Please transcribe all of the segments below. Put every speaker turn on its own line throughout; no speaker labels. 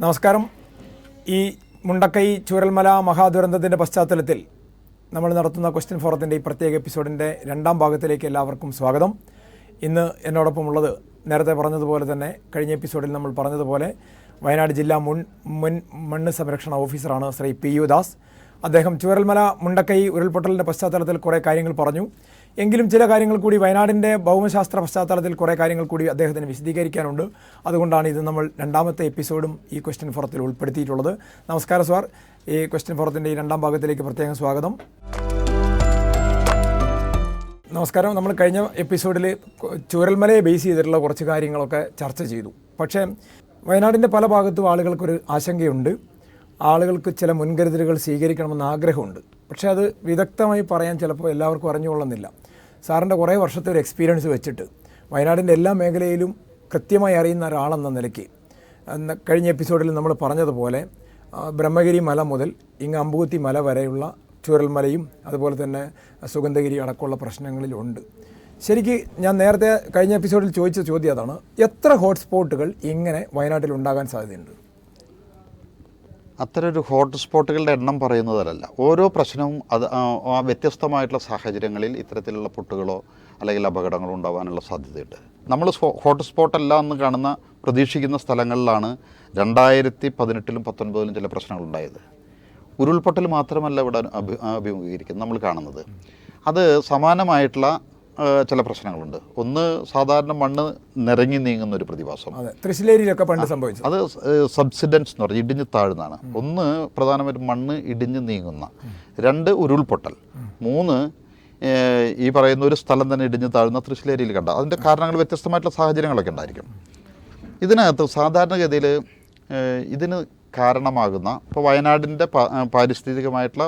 നമസ്കാരം. ഈ മുണ്ടക്കൈ ചൂരൽമല മഹാദുരന്തത്തിൻ്റെ പശ്ചാത്തലത്തിൽ നമ്മൾ നടത്തുന്ന ക്വസ്റ്റ്യൻ ഫോറത്തിൻ്റെ ഈ പ്രത്യേക എപ്പിസോഡിൻ്റെ രണ്ടാം ഭാഗത്തിലേക്ക് എല്ലാവർക്കും സ്വാഗതം. ഇന്ന് എന്നോടൊപ്പമുള്ളത് നേരത്തെ പറഞ്ഞതുപോലെ തന്നെ കഴിഞ്ഞ എപ്പിസോഡിൽ നമ്മൾ പറഞ്ഞതുപോലെ വയനാട് ജില്ലാ മുൻ മണ്ണ് സംരക്ഷണ ഓഫീസറാണ് ശ്രീ പി യു ദാസ്. അദ്ദേഹം ചൂരൽമല മുണ്ടക്കൈ ഉരുൾപൊട്ടലിൻ്റെ പശ്ചാത്തലത്തിൽ കുറേ കാര്യങ്ങൾ പറഞ്ഞു. എങ്കിലും ചില കാര്യങ്ങൾ കൂടി വയനാടിൻ്റെ ഭൗമശാസ്ത്ര പശ്ചാത്തലത്തിൽ കുറേ കാര്യങ്ങൾ കൂടി അദ്ദേഹത്തിന് വിശദീകരിക്കാനുണ്ട്. അതുകൊണ്ടാണ് ഇത് നമ്മൾ രണ്ടാമത്തെ എപ്പിസോഡും ഈ ക്വസ്റ്റ്യൻ ഫോറത്തിൽ ഉൾപ്പെടുത്തിയിട്ടുള്ളത്. നമസ്കാരം സാർ. ഈ ക്വസ്റ്റ്യൻ ഫോറത്തിൻ്റെ ഈ രണ്ടാം ഭാഗത്തിലേക്ക് പ്രത്യേകം സ്വാഗതം. നമസ്കാരം. നമ്മൾ കഴിഞ്ഞ എപ്പിസോഡിൽ ചൂരൽമലയെ ബേസ് ചെയ്തിട്ടുള്ള കുറച്ച് കാര്യങ്ങളൊക്കെ ചർച്ച ചെയ്തു. പക്ഷേ വയനാടിൻ്റെ പല ഭാഗത്തും ആളുകൾക്കൊരു ആശങ്കയുണ്ട്. ആളുകൾക്ക് ചില മുൻകരുതലുകൾ സ്വീകരിക്കണമെന്ന് ആഗ്രഹമുണ്ട്. പക്ഷേ അത് വിദഗ്ധമായി പറയാൻ ചിലപ്പോൾ എല്ലാവർക്കും അറിഞ്ഞുകൊള്ളുന്നില്ല. സാറിൻ്റെ കുറേ വർഷത്തെ ഒരു എക്സ്പീരിയൻസ് വെച്ചിട്ട് വയനാടിൻ്റെ എല്ലാ മേഖലയിലും കൃത്യമായി അറിയുന്ന ഒരാളെന്ന നിലയ്ക്ക് കഴിഞ്ഞ എപ്പിസോഡിൽ നമ്മൾ പറഞ്ഞതുപോലെ ബ്രഹ്മഗിരി മല മുതൽ ഇങ്ങ് അമ്പൂത്തി മല വരെയുള്ള ചൂരൽമലയും അതുപോലെ തന്നെ സുഗന്ധഗിരി അടക്കമുള്ള പ്രശ്നങ്ങളിലുണ്ട്. ശരിക്ക് ഞാൻ നേരത്തെ കഴിഞ്ഞ എപ്പിസോഡിൽ ചോദിച്ച ചോദ്യം അതാണ്, എത്ര ഹോട്ട്സ്പോട്ടുകൾ ഇങ്ങനെ വയനാട്ടിൽ ഉണ്ടാകാൻ സാധ്യതയുണ്ട്?
അത്തരൊരു ഹോട്ട്സ്പോട്ടുകളുടെ എണ്ണം പറയുന്നതല്ല. ഓരോ പ്രശ്നവും അത് വ്യത്യസ്തമായിട്ടുള്ള സാഹചര്യങ്ങളിൽ ഇത്തരത്തിലുള്ള പൊട്ടുകളോ അല്ലെങ്കിൽ അപകടങ്ങളോ ഉണ്ടാകാനുള്ള സാധ്യതയുണ്ട്. നമ്മൾ ഹോട്ട്സ്പോട്ടല്ല എന്ന് കാണുന്ന പ്രതീക്ഷിക്കുന്ന സ്ഥലങ്ങളിലാണ് 2018-ലും 2019-ലും ചില പ്രശ്നങ്ങളുണ്ടായത്. ഉരുൾപൊട്ടൽ മാത്രമല്ല ഇവിടെ അഭിമുഖീകരിക്കുന്നത് നമ്മൾ കാണുന്നത്. അത് സമാനമായിട്ടുള്ള ചില പ്രശ്നങ്ങളുണ്ട്. ഒന്ന്, സാധാരണ മണ്ണ് നിറങ്ങി നീങ്ങുന്ന ഒരു പ്രതിഭാസം.
തൃശ്ശൂരിലൊക്കെ പണ്ട് സംഭവിച്ചു.
അത് സബ്സിഡൻസ് എന്ന് പറഞ്ഞാൽ ഇടിഞ്ഞ് താഴുന്നതാണ്. ഒന്ന്, പ്രധാനമായിട്ടും മണ്ണ് ഇടിഞ്ഞ് നീങ്ങുന്ന. രണ്ട്, ഉരുൾപൊട്ടൽ. മൂന്ന്, ഈ പറയുന്ന ഒരു സ്ഥലം തന്നെ ഇടിഞ്ഞ് താഴുന്ന തൃശ്ശൂരിൽ കണ്ട. അതിൻ്റെ കാരണങ്ങൾ വ്യത്യസ്തമായിട്ടുള്ള സാഹചര്യങ്ങളൊക്കെ ഉണ്ടായിരിക്കും. ഇതിനകത്ത് സാധാരണഗതിയിൽ ഇതിന് കാരണമാകുന്ന ഇപ്പോൾ വയനാടിൻ്റെ പാരിസ്ഥിതികമായിട്ടുള്ള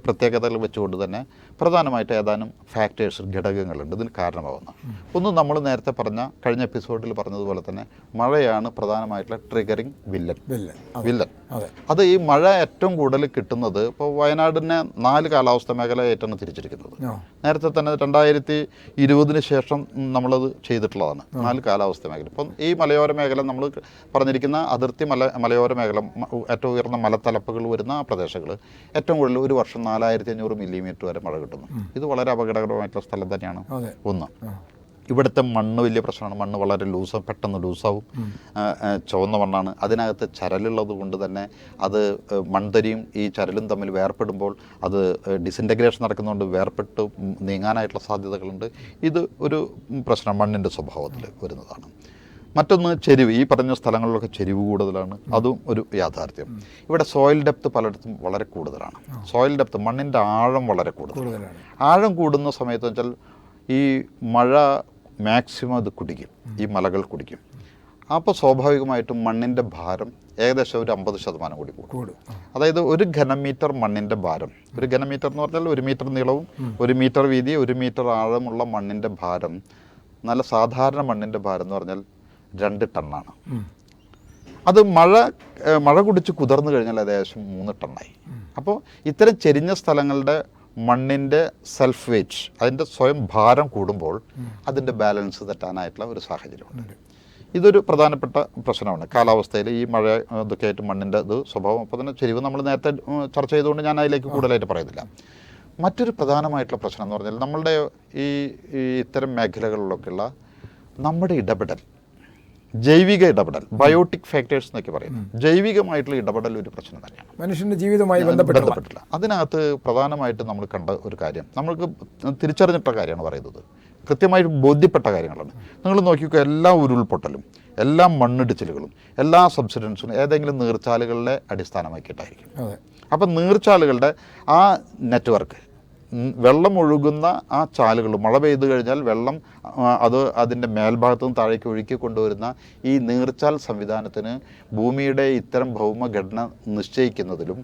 പ്രത്യേകതകൾ വെച്ചുകൊണ്ട് തന്നെ പ്രധാനമായിട്ട് ഏതാനും ഫാക്ടേഴ്സ്, ഘടകങ്ങളുണ്ട് ഇതിന് കാരണമാകുന്ന. ഒന്ന്, നമ്മൾ നേരത്തെ പറഞ്ഞ കഴിഞ്ഞ എപ്പിസോഡിൽ പറഞ്ഞതുപോലെ തന്നെ മഴയാണ് പ്രധാനമായിട്ടുള്ള ട്രിഗറിങ് വില്ലൻ. അത് ഈ മഴ ഏറ്റവും കൂടുതൽ കിട്ടുന്നത് ഇപ്പോൾ വയനാടിനെ 4 കാലാവസ്ഥ മേഖലയായിട്ടാണ് തിരിച്ചിരിക്കുന്നത്. നേരത്തെ തന്നെ 2020-ന് ശേഷം നമ്മളത് ചെയ്തിട്ടുള്ളതാണ് 4 കാലാവസ്ഥ മേഖല. ഇപ്പം ഈ മലയോര മേഖല നമ്മൾ പറഞ്ഞിരിക്കുന്ന അതിർത്തി മലയോര മേഖല, ഏറ്റവും ഉയർന്ന മലത്തലപ്പുകൾ വരുന്ന ആ പ്രദേശങ്ങൾ ഏറ്റവും കൂടുതൽ ഒരു വർഷം 4500 മില്ലിമീറ്റർ വരെ മഴ കിട്ടുന്നു. ഇത് വളരെ അപകടകരമായിട്ടുള്ള സ്ഥലം തന്നെയാണ്. ഒന്ന്, ഇവിടുത്തെ മണ്ണ് വലിയ പ്രശ്നമാണ്. മണ്ണ് വളരെ പെട്ടെന്ന് ലൂസാവും. ചുവന്ന മണ്ണാണ്. അതിനകത്ത് ചരലുള്ളത് കൊണ്ട് തന്നെ അത് മൺതരിയും ഈ ചരലും തമ്മിൽ വേർപ്പെടുമ്പോൾ അത് ഡിസിൻറ്റഗ്രേഷൻ നടക്കുന്നതുകൊണ്ട് വേർപെട്ട് നീങ്ങാനായിട്ടുള്ള സാധ്യതകളുണ്ട്. ഇത് ഒരു പ്രശ്നം മണ്ണിൻ്റെ സ്വഭാവത്തിൽ വരുന്നതാണ്. മറ്റൊന്ന്, ചെരിവ്. ഈ പറഞ്ഞ സ്ഥലങ്ങളിലൊക്കെ ചെരിവ് കൂടുതലാണ്. അതും ഒരു യാഥാർത്ഥ്യം. ഇവിടെ സോയിൽ ഡെപ്ത് പലയിടത്തും വളരെ കൂടുതലാണ്. സോയിൽ ഡെപ്ത്, മണ്ണിൻ്റെ ആഴം വളരെ കൂടുതലാണ്. ആഴം കൂടുന്ന സമയത്ത് വെച്ചാൽ ഈ മഴ മാക്സിമം ഇത് കുടിക്കും, ഈ മലകൾ കുടിക്കും. അപ്പോൾ സ്വാഭാവികമായിട്ടും മണ്ണിൻ്റെ ഭാരം ഏകദേശം ഒരു 50% കൂടി കൂടും. അതായത് 1 ഘനമീറ്റർ മണ്ണിൻ്റെ ഭാരം, 1 ഘനമീറ്റർ എന്ന് പറഞ്ഞാൽ 1 മീറ്റർ നീളവും 1 മീറ്റർ വീതി 1 മീറ്റർ ആഴമുള്ള മണ്ണിൻ്റെ ഭാരം, നല്ല സാധാരണ മണ്ണിൻ്റെ ഭാരം എന്ന് പറഞ്ഞാൽ 2 ടണ്ണാണ്. അത് മഴ കുടിച്ച് കുതിർന്നു കഴിഞ്ഞാൽ ഏകദേശം 3 ടണ്ണായി. അപ്പോൾ ഇത്തരം ചെരിഞ്ഞ സ്ഥലങ്ങളുടെ മണ്ണിൻ്റെ സെൽഫ് വെയ്റ്റ്, അതിൻ്റെ സ്വയം ഭാരം കൂടുമ്പോൾ അതിൻ്റെ ബാലൻസ് തെറ്റാനായിട്ടുള്ള ഒരു സാഹചര്യമുണ്ട്. ഇതൊരു പ്രധാനപ്പെട്ട പ്രശ്നമാണ് കാലാവസ്ഥയിൽ. ഈ മഴ ഇതൊക്കെ ആയിട്ട് മണ്ണിൻ്റെ ഇത് സ്വഭാവം. അപ്പോൾ തന്നെ ചെരിവ് നമ്മൾ നേരത്തെ ചർച്ച ചെയ്തുകൊണ്ട് ഞാൻ അതിലേക്ക് കൂടുതലായിട്ട് പറയുന്നില്ല. മറ്റൊരു പ്രധാനമായിട്ടുള്ള പ്രശ്നം എന്ന് പറഞ്ഞാൽ നമ്മളുടെ ഈ ഇത്തരം മേഖലകളിലൊക്കെയുള്ള നമ്മുടെ ഇടപെടൽ, ജൈവിക ഇടപെടൽ, ബയോട്ടിക് ഫാക്ടേഴ്സ് എന്നൊക്കെ പറയുന്നത്, ജൈവികമായിട്ടുള്ള ഇടപെടൽ ഒരു പ്രശ്നം തന്നെയാണ്
മനുഷ്യൻ്റെ ജീവിതവുമായി ബന്ധപ്പെട്ടില്ല.
അതിനകത്ത് പ്രധാനമായിട്ട് നമ്മൾ കണ്ട ഒരു കാര്യം, നമ്മൾക്ക് തിരിച്ചറിഞ്ഞിട്ട കാര്യമാണ് പറയുന്നത്, കൃത്യമായിട്ട് ബോധ്യപ്പെട്ട കാര്യങ്ങളാണ്. നിങ്ങൾ നോക്കിക്കോ, എല്ലാ ഉരുൾപൊട്ടലും, എല്ലാ മണ്ണിടിച്ചിലുകളും, എല്ലാ സബ്സിഡൻസും ഏതെങ്കിലും നീർച്ചാലുകളെ അടിസ്ഥാനമാക്കിയിട്ടായിരിക്കും. അപ്പം നീർച്ചാലുകളുടെ ആ നെറ്റ്വർക്ക്, വെള്ളം ഒഴുകുന്ന ആ ചാലുകൾ, മഴ പെയ്തു കഴിഞ്ഞാൽ വെള്ളം അതിൻ്റെ മേൽഭാഗത്തു നിന്ന് താഴേക്ക് ഒഴുക്കി കൊണ്ടുവരുന്ന ഈ നീർച്ചാൽ സംവിധാനത്തിന് ഭൂമിയുടെ ഇത്തരം ഭൗമഘടന നിശ്ചയിക്കുന്നതിലും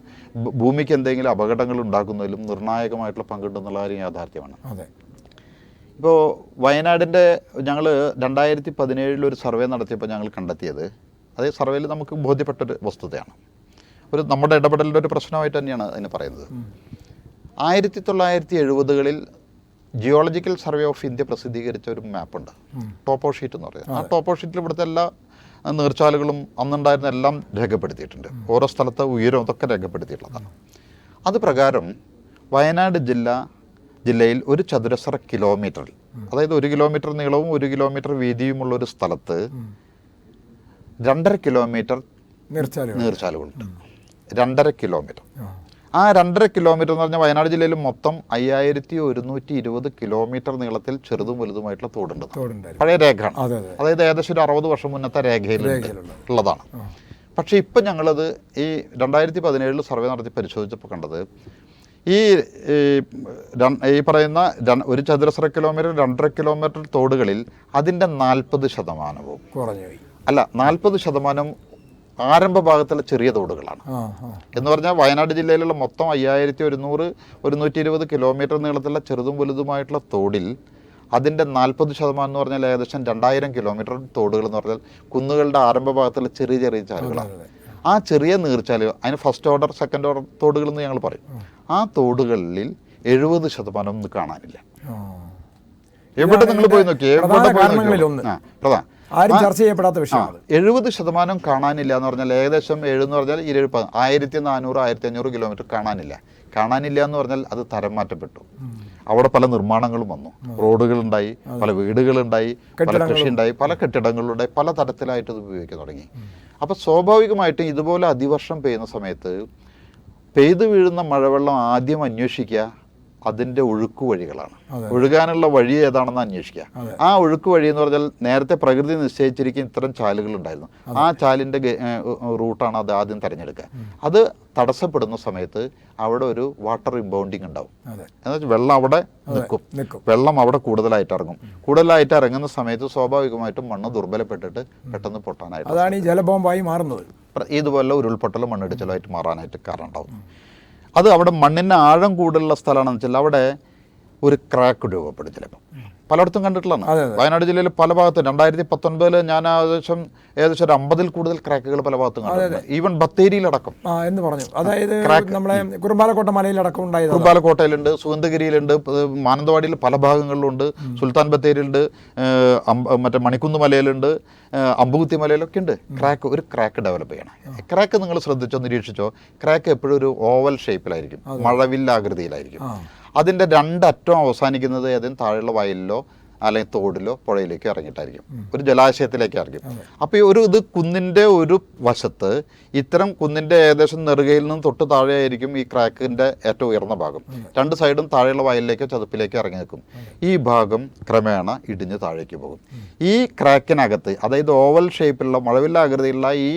ഭൂമിക്ക് എന്തെങ്കിലും അപകടങ്ങൾ ഉണ്ടാക്കുന്നതിലും നിർണായകമായിട്ടുള്ള പങ്കുണ്ടെന്നുള്ള കാര്യം യാഥാർത്ഥ്യമാണ്. ഇപ്പോൾ വയനാടിൻ്റെ ഞങ്ങൾ 2017 ഒരു സർവേ നടത്തിയപ്പോൾ ഞങ്ങൾ കണ്ടെത്തിയത്, അതേ സർവേയിൽ നമുക്ക് ബോധ്യപ്പെട്ടൊരു വസ്തുതയാണ്. നമ്മുടെ ഇടപെടലിൻ്റെ ഒരു പ്രശ്നമായിട്ട് തന്നെയാണ് അതിന് പറയുന്നത്. 1970-കളിൽ ജിയോളജിക്കൽ സർവേ ഓഫ് ഇന്ത്യ പ്രസിദ്ധീകരിച്ച ഒരു മാപ്പുണ്ട്, ടോപ്പോ ഷീറ്റ് എന്ന് പറയുന്നത്. ആ ടോപ്പോ ഷീറ്റിൽ ഇവിടുത്തെ എല്ലാ നീർച്ചാലുകളും അന്നുണ്ടായിരുന്ന എല്ലാം രേഖപ്പെടുത്തിയിട്ടുണ്ട്. ഓരോ സ്ഥലത്തെ ഉയരം ഇതൊക്കെ രേഖപ്പെടുത്തിയിട്ടുള്ളതാണ്. അത് പ്രകാരം വയനാട് ജില്ലയിൽ ഒരു ചതുരശ്ര കിലോമീറ്ററിൽ, അതായത് 1 കിലോമീറ്റർ നീളവും 1 കിലോമീറ്റർ വീതിയുമുള്ള ഒരു സ്ഥലത്ത് 2.5 കിലോമീറ്റർ നീർച്ചാലുകളുണ്ട്. 2.5 കിലോമീറ്റർ. ആ 2.5 കിലോമീറ്റർ എന്ന് പറഞ്ഞാൽ വയനാട് ജില്ലയിൽ മൊത്തം 5120 കിലോമീറ്റർ നീളത്തിൽ ചെറുതും വലുതുമായിട്ടുള്ള തോടുണ്ട്. പഴയ രേഖയാണ്. അതായത് ഏകദേശം ഒരു 60 വർഷം മുന്നത്തെ രേഖയിൽ ഉള്ളതാണ്. പക്ഷേ ഇപ്പം ഞങ്ങളത് ഈ 2017 സർവേ നടത്തി പരിശോധിച്ചപ്പോൾ കണ്ടത് ഈ പറയുന്ന 1 ചതുരശ്ര കിലോമീറ്റർ 2.5 കിലോമീറ്റർ തോടുകളിൽ അതിൻ്റെ 40% അല്ല 40% ആരംഭ ഭാഗത്തുള്ള ചെറിയ തോടുകളാണ്. എന്ന് പറഞ്ഞാൽ വയനാട് ജില്ലയിലുള്ള മൊത്തം 5120 കിലോമീറ്റർ നീളത്തിലുള്ള ചെറുതും വലുതുമായിട്ടുള്ള തോടിൽ അതിൻ്റെ 40% എന്ന് പറഞ്ഞാൽ ഏകദേശം 2000 കിലോമീറ്റർ തോടുകൾ എന്ന് പറഞ്ഞാൽ കുന്നുകളുടെ ആരംഭ ഭാഗത്തുള്ള ചെറിയ ചെറിയ ചാലുകളാണ്. ആ ചെറിയ നീർച്ചാലുകൾ, അതിന് ഫസ്റ്റ് ഓർഡർ സെക്കൻഡ് ഓർഡർ തോടുകൾ എന്ന് ഞങ്ങൾ പറയും. ആ തോടുകളിൽ 70% ഒന്നും കാണാനില്ല. എവിടെ നിങ്ങൾ പോയി നോക്കി, പ്രധാന
ആരും ചർച്ച ചെയ്യപ്പെടാത്ത വിഷയമാണ്.
70% കാണാനില്ല എന്ന് പറഞ്ഞാൽ ഏകദേശം 7 എന്ന് പറഞ്ഞാൽ 1400-1500 കിലോമീറ്റർ കാണാനില്ല എന്ന് പറഞ്ഞാൽ അത് തരം മാറ്റപ്പെട്ടു. അവിടെ പല നിർമ്മാണങ്ങളും വന്നു, റോഡുകളുണ്ടായി, പല വീടുകളുണ്ടായി, പല കൃഷിയുണ്ടായി, പല കെട്ടിടങ്ങളുണ്ടായി, പല തരത്തിലായിട്ട് ഇത് ഉപയോഗിക്കാൻ തുടങ്ങി. അപ്പോൾ സ്വാഭാവികമായിട്ടും ഇതുപോലെ അതിവർഷം പെയ്യുന്ന സമയത്ത് പെയ്തു വീഴുന്ന മഴവെള്ളം ആദ്യം അന്വേഷിക്കുക അതിൻ്റെ ഒഴുക്ക് വഴികളാണ്. ഒഴുകാനുള്ള വഴി ഏതാണെന്ന് അന്വേഷിക്കുക. ആ ഒഴുക്ക് വഴി എന്ന് പറഞ്ഞാൽ നേരത്തെ പ്രകൃതി നിശ്ചയിച്ചിരിക്കുന്ന ഇത്തരം ചാലുകൾ ഉണ്ടായിരുന്നു. ആ ചാലിൻ്റെ റൂട്ടാണ് അത് ആദ്യം തിരഞ്ഞെടുക്കുക. അത് തടസ്സപ്പെടുന്ന സമയത്ത് അവിടെ ഒരു വാട്ടർ ഇമ്പൗണ്ടിങ് ഉണ്ടാവും. എന്നുവെച്ചാൽ വെള്ളം അവിടെ നിൽക്കും, വെള്ളം അവിടെ കൂടുതലായിട്ട് ഇറങ്ങുന്ന സമയത്ത് സ്വാഭാവികമായിട്ടും മണ്ണ് ദുർബലപ്പെട്ടിട്ട് പെട്ടെന്ന് പൊട്ടാനായിട്ട്,
അതാണ് ഈ ജലബോംബായി മാറുന്നത്.
ഇതുപോലെ ഉരുൾപൊട്ടലും മണ്ണിടിച്ചിലായിട്ട് മാറാനായിട്ട് കാരണം ഉണ്ടാവും. അത് അവിടെ മണ്ണിന് ആഴം കൂടുതലുള്ള സ്ഥലമാണെന്ന് വെച്ചാൽ അവിടെ ഒരു ക്രാക്ക് രൂപപ്പെടും. ചിലപ്പോൾ പലയിടത്തും കണ്ടിട്ടുള്ളതാണ്. വയനാട് ജില്ലയിൽ പല ഭാഗത്തും 2019 ഞാൻ ഏകദേശം ഒരു 50-ൽ കൂടുതൽ ക്രാക്കുകൾ പല ഭാഗത്തും കണ്ടിട്ടുണ്ട്. ഈവൻ ബത്തേരിയിലടക്കം
എന്ന് പറഞ്ഞു. അതായത് നമ്മളെ കുറുമ്പാലക്കോട്ട മലയിലടക്കം ഉണ്ടായത്.
കുറുമ്പാലക്കോട്ടയിലുണ്ട്, സുഗന്ധഗിരിയിലുണ്ട്, മാനന്തവാടിയിൽ പല ഭാഗങ്ങളിലുണ്ട്, സുൽത്താൻ ബത്തേരിയിലുണ്ട്, മറ്റേ മണിക്കുന്ന് മലയിലുണ്ട്, അമ്പുകുത്തി മലയിലൊക്കെ ഉണ്ട്. ഒരു ക്രാക്ക് ഡെവലപ്പ് ചെയ്യണം. ക്രാക്ക് നിങ്ങൾ ശ്രദ്ധിച്ചോ, നിരീക്ഷിച്ചോ, ക്രാക്ക് എപ്പോഴും ഒരു ഓവൽ ഷേപ്പിലായിരിക്കും, മഴവില്ലാകൃതിയിലായിരിക്കും. അതിൻ്റെ 2 അറ്റം അവസാനിക്കുന്നത് ഏതെങ്കിലും താഴെയുള്ള വയലിലോ അല്ലെങ്കിൽ തോടിലോ പുഴയിലേക്കോ ഇറങ്ങിയിട്ടായിരിക്കും, ഒരു ജലാശയത്തിലേക്ക് ഇറങ്ങും. അപ്പോൾ ഇത് കുന്നിൻ്റെ ഒരു വശത്ത്, ഇത്തരം കുന്നിൻ്റെ ഏകദേശം നെറുകയിൽ നിന്ന് തൊട്ട് താഴെയായിരിക്കും ഈ ക്രാക്കിൻ്റെ ഏറ്റവും ഉയർന്ന ഭാഗം. 2 സൈഡും താഴെയുള്ള വയലിലേക്കോ ചതുപ്പിലേക്കോ ഇറങ്ങി നിൽക്കും. ഈ ഭാഗം ക്രമേണ ഇടിഞ്ഞ് താഴേക്ക് പോകും. ഈ ക്രാക്കിനകത്ത്, അതായത് ഓവൽ ഷേപ്പിലുള്ള മഴവില്ലാകൃതിയുള്ള ഈ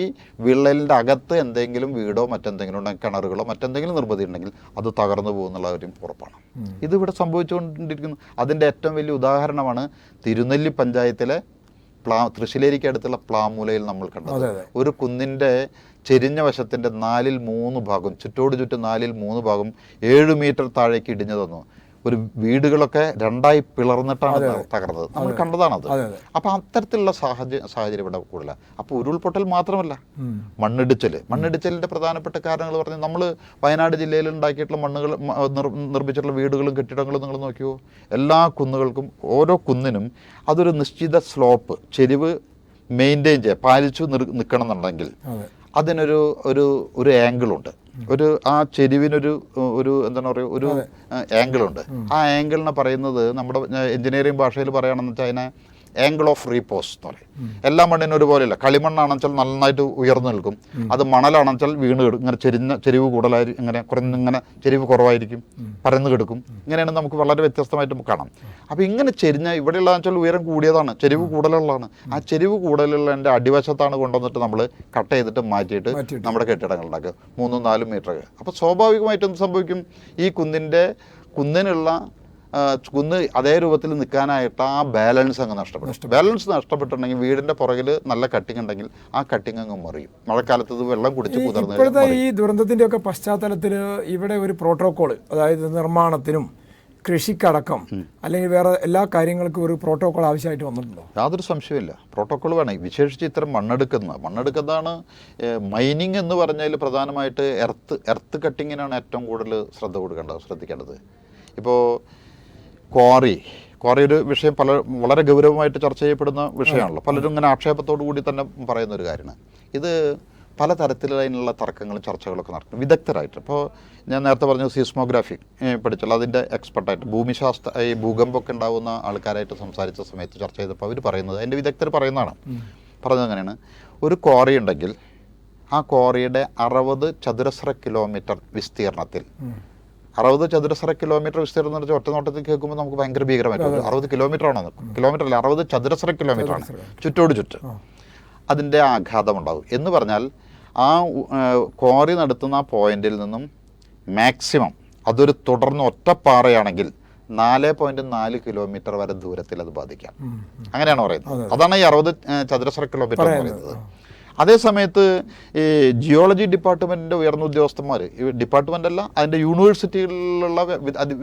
വിള്ളലിൻ്റെ അകത്ത് എന്തെങ്കിലും വീടോ മറ്റെന്തെങ്കിലും ഉണ്ടെങ്കിൽ, കിണറുകളോ മറ്റെന്തെങ്കിലും നിർമ്മിതി ഉണ്ടെങ്കിൽ അത് തകർന്നു പോകുന്നുള്ള കാര്യം ഉറപ്പാണ്. ഇതിവിടെ സംഭവിച്ചുകൊണ്ടിരിക്കുന്നു. അതിൻ്റെ ഏറ്റവും വലിയ ഉദാഹരണമാണ് തിരുനെല്ലി പഞ്ചായത്തിലെ തൃശ്ശിലേരിക്ക് അടുത്തുള്ള പ്ലാമൂലയിൽ നമ്മൾ കണ്ടത്. ഒരു കുന്നിൻ്റെ ചെരിഞ്ഞ വശത്തിൻ്റെ 4-ൽ 3 ഭാഗം, ചുറ്റോട് ചുറ്റും 4-ൽ 3 ഭാഗം 7 മീറ്റർ താഴേക്ക് ഇടിഞ്ഞു തന്നു. ഒരു വീടുകളൊക്കെ 2ആയി പിളർന്നിട്ടാണ് തകർന്നത്. നമ്മൾ കണ്ടതാണത്. അപ്പം അത്തരത്തിലുള്ള സാഹചര്യം ഇവിടെ കൂടുതലാണ്. അപ്പോൾ ഉരുൾപൊട്ടൽ മാത്രമല്ല, മണ്ണിടിച്ചിലിൻ്റെ പ്രധാനപ്പെട്ട കാരണങ്ങൾ പറഞ്ഞാൽ നമ്മൾ വയനാട് ജില്ലയിൽ ഉണ്ടാക്കിയിട്ടുള്ള മണ്ണുകൾ നിർമ്മിച്ചിട്ടുള്ള വീടുകളും കെട്ടിടങ്ങളും നിങ്ങൾ നോക്കിയോ, എല്ലാ കുന്നുകൾക്കും ഓരോ കുന്നിനും അതൊരു നിശ്ചിത സ്ലോപ്പ്, ചെരിവ് മെയിൻറ്റെയിൻ ചെയ്യുക, പാലിച്ചു നിൽക്കണം എന്നുണ്ടെങ്കിൽ അതിനൊരു ഒരു ആംഗിളുണ്ട്. ആ ചെരിവിനൊരു എന്താണ് പറയുക, ഒരു ആംഗിളുണ്ട്. ആ ആംഗിളിനെ പറയുന്നത് നമ്മുടെ എഞ്ചിനീയറിംഗ് ഭാഷയിൽ പറയുകയാണെന്ന് വെച്ചാൽ അതിനെ ആംഗിൾ ഓഫ് റീപോസ് എന്ന് പറയും. എല്ലാ മണ്ണിനും ഒരുപോലെയല്ല. കളിമണ്ണാണെന്ന് വെച്ചാൽ നന്നായിട്ട് ഉയർന്നു നിൽക്കും. അത് മണലാണെന്ന് വെച്ചാൽ വീണ് കിടക്കും. ഇങ്ങനെ ചെരിവ് കൂടുതലായിരിക്കും, ഇങ്ങനെ ചെരിവ് കുറവായിരിക്കും, പരന്ന് കിടക്കും. ഇങ്ങനെയാണ് നമുക്ക് വളരെ വ്യത്യസ്തമായിട്ട് കാണാം. അപ്പോൾ ഇങ്ങനെ ഇവിടെയുള്ളതെന്ന് വെച്ചാൽ ഉയരം കൂടിയതാണ്, ചെരിവ് കൂടുതലുള്ളതാണ്. ആ ചെരിവ് കൂടുതലുള്ളതിൻ്റെ അടിവശത്താണ് കൊണ്ടുവന്നിട്ട് നമ്മൾ കട്ട് ചെയ്തിട്ട് മാറ്റിയിട്ട് നമ്മുടെ കെട്ടിടങ്ങൾ ഉണ്ടാക്കുക 3-4 മീറ്റർ. അപ്പോൾ സ്വാഭാവികമായിട്ടും എന്ത് സംഭവിക്കും, ഈ കുന്നിനുള്ള കുന്ന് അതേ രൂപത്തിൽ നിൽക്കാനായിട്ട് ആ ബാലൻസ് അങ്ങ് നഷ്ടപ്പെടും. ബാലൻസ് നഷ്ടപ്പെട്ടിട്ടുണ്ടെങ്കിൽ വീടിൻ്റെ പുറകിൽ നല്ല കട്ടിങ് ഉണ്ടെങ്കിൽ ആ കട്ടിങ് അങ്ങ് മറിയും. മഴക്കാലത്ത് ഇത് വെള്ളം കുടിച്ച് കുതിർന്ന്
ഇപ്പോഴത്തെ ഈ ദുരന്തത്തിൻ്റെ ഒക്കെ പശ്ചാത്തലത്തിൽ ഇവിടെ ഒരു പ്രോട്ടോക്കോൾ, അതായത് നിർമ്മാണത്തിനും കൃഷിക്കടക്കം അല്ലെങ്കിൽ വേറെ എല്ലാ കാര്യങ്ങൾക്കും ഒരു പ്രോട്ടോക്കോൾ ആവശ്യമായിട്ട് വന്നിട്ടുണ്ടോ?
യാതൊരു സംശയമില്ല, പ്രോട്ടോക്കോൾ വേണം. വിശേഷിച്ച് ഇത്തരം മണ്ണെടുക്കുന്നതാണ്. മൈനിങ് എന്ന് പറഞ്ഞാൽ പ്രധാനമായിട്ട് എർത്ത് കട്ടിങ്ങിനാണ് ഏറ്റവും കൂടുതൽ ശ്രദ്ധിക്കേണ്ടത്. ഇപ്പോൾ ക്വാറി ക്വാറി ഒരു വിഷയം വളരെ ഗൗരവമായിട്ട് ചർച്ച ചെയ്യപ്പെടുന്ന വിഷയമാണല്ലോ. പലരും ഇങ്ങനെ ആക്ഷേപത്തോടു കൂടി തന്നെ പറയുന്ന ഒരു കാര്യമാണ് ഇത്. പല തരത്തിലുള്ള തർക്കങ്ങളും ചർച്ചകളൊക്കെ നടക്കും വിദഗ്ധരായിട്ട്. ഇപ്പോൾ ഞാൻ നേരത്തെ പറഞ്ഞു സീസ്മോഗ്രാഫി പഠിച്ചുള്ള അതിൻ്റെ എക്സ്പെർട്ടായിട്ട് ഭൂമിശാസ്ത്ര ഈ ഭൂകമ്പമൊക്കെ ഉണ്ടാകുന്ന ആൾക്കാരായിട്ട് സംസാരിച്ച സമയത്ത് ചർച്ച ചെയ്തപ്പോൾ അവർ പറയുന്നത്, അതിൻ്റെ വിദഗ്ധർ പറയുന്നതാണ്, പറഞ്ഞത് അങ്ങനെയാണ്, ഒരു ക്വാറി ഉണ്ടെങ്കിൽ ആ ക്വാറിയുടെ 60 ചതുരശ്ര കിലോമീറ്റർ വിസ്തീർണത്തിൽ 60 ചതുരശ്ര കിലോമീറ്റർ വിസ്തീർണം എന്ന് വെച്ചാൽ ഒറ്റ നോട്ടത്തിൽ കേൾക്കുമ്പോൾ നമുക്ക് ഭയങ്കര ഭീകരമായിട്ട് 60 കിലോമീറ്റർ ആണോ? കിലോമീറ്റർ അല്ല, 60 ചതുരശ്ര കിലോമീറ്റർ ആണ് ചുറ്റോട് ചുറ്റ്. അതിൻ്റെ ആഘാതം ഉണ്ടാവും എന്ന് പറഞ്ഞാൽ ആ ക്വാറി നടത്തുന്ന ആ പോയിന്റിൽ നിന്നും മാക്സിമം അതൊരു തുടർന്ന് ഒറ്റപ്പാറയാണെങ്കിൽ 4.4 കിലോമീറ്റർ വരെ ദൂരത്തിൽ അത് ബാധിക്കാം. അങ്ങനെയാണ് പറയുന്നത്. അതാണ് ഈ 60 ചതുരശ്ര കിലോമീറ്റർ എന്ന് പറയുന്നത്. അതേ സമയത്ത് ഈ ജിയോളജി ഡിപ്പാർട്ട്മെൻറ്റിൻ്റെ ഉയർന്ന ഉദ്യോഗസ്ഥന്മാർ, ഈ ഡിപ്പാർട്ട്മെൻ്റ് അല്ല അതിൻ്റെ യൂണിവേഴ്സിറ്റികളിലുള്ള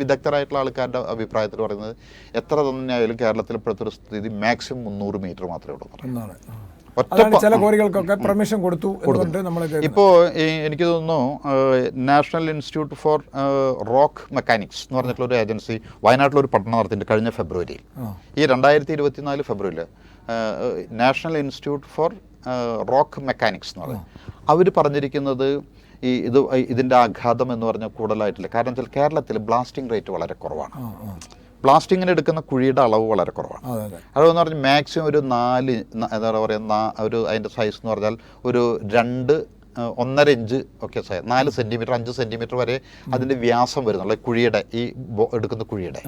വിദഗ്ധരായിട്ടുള്ള ആൾക്കാരുടെ അഭിപ്രായത്തിൽ പറയുന്നത് എത്ര തന്നെയായാലും കേരളത്തിൽ ഇപ്പോഴത്തെ ഒരു സ്ഥിതി മാക്സിമം 300 മീറ്റർ മാത്രമേ ഉള്ളൂ.
ചില കോറികൾക്കൊക്കെ പെർമിഷൻ കൊടുത്തു.
ഇപ്പോൾ എനിക്ക് തോന്നുന്നു national institute four rock mechanics എന്ന് പറഞ്ഞിട്ടുള്ള ഒരു ഏജൻസി വയനാട്ടിലൊരു പഠനം നടത്തിയിട്ടുണ്ട് കഴിഞ്ഞ ഫെബ്രുവരിയിൽ. ഈ 2024 ഫെബ്രുവരിയിൽ national institute four rock mechanics എന്ന് പറയും. അവർ പറഞ്ഞിരിക്കുന്നത് ഇതിൻ്റെ ആഘാതം എന്ന് പറഞ്ഞാൽ കൂടുതലായിട്ടില്ല. കാരണം വെച്ചാൽ കേരളത്തിൽ ബ്ലാസ്റ്റിംഗ് റേറ്റ് വളരെ കുറവാണ്. ബ്ലാസ്റ്റിങ്ങിന് എടുക്കുന്ന കുഴിയുടെ അളവ് വളരെ കുറവാണ്. അതെന്ന് പറഞ്ഞാൽ മാക്സിമം ഒരു 4 എന്താ പറയുക, ഒരു അതിൻ്റെ സൈസ് എന്ന് പറഞ്ഞാൽ ഒരു 2-1.5 ഇഞ്ച് ഒക്കെ സൈസ്, 4 സെൻറ്റിമീറ്റർ 5 സെൻറ്റിമീറ്റർ വരെ അതിൻ്റെ വ്യാസം വരുന്നുള്ളൂ കുഴിയുടെ, ഈ എടുക്കുന്ന കുഴിയുടെ.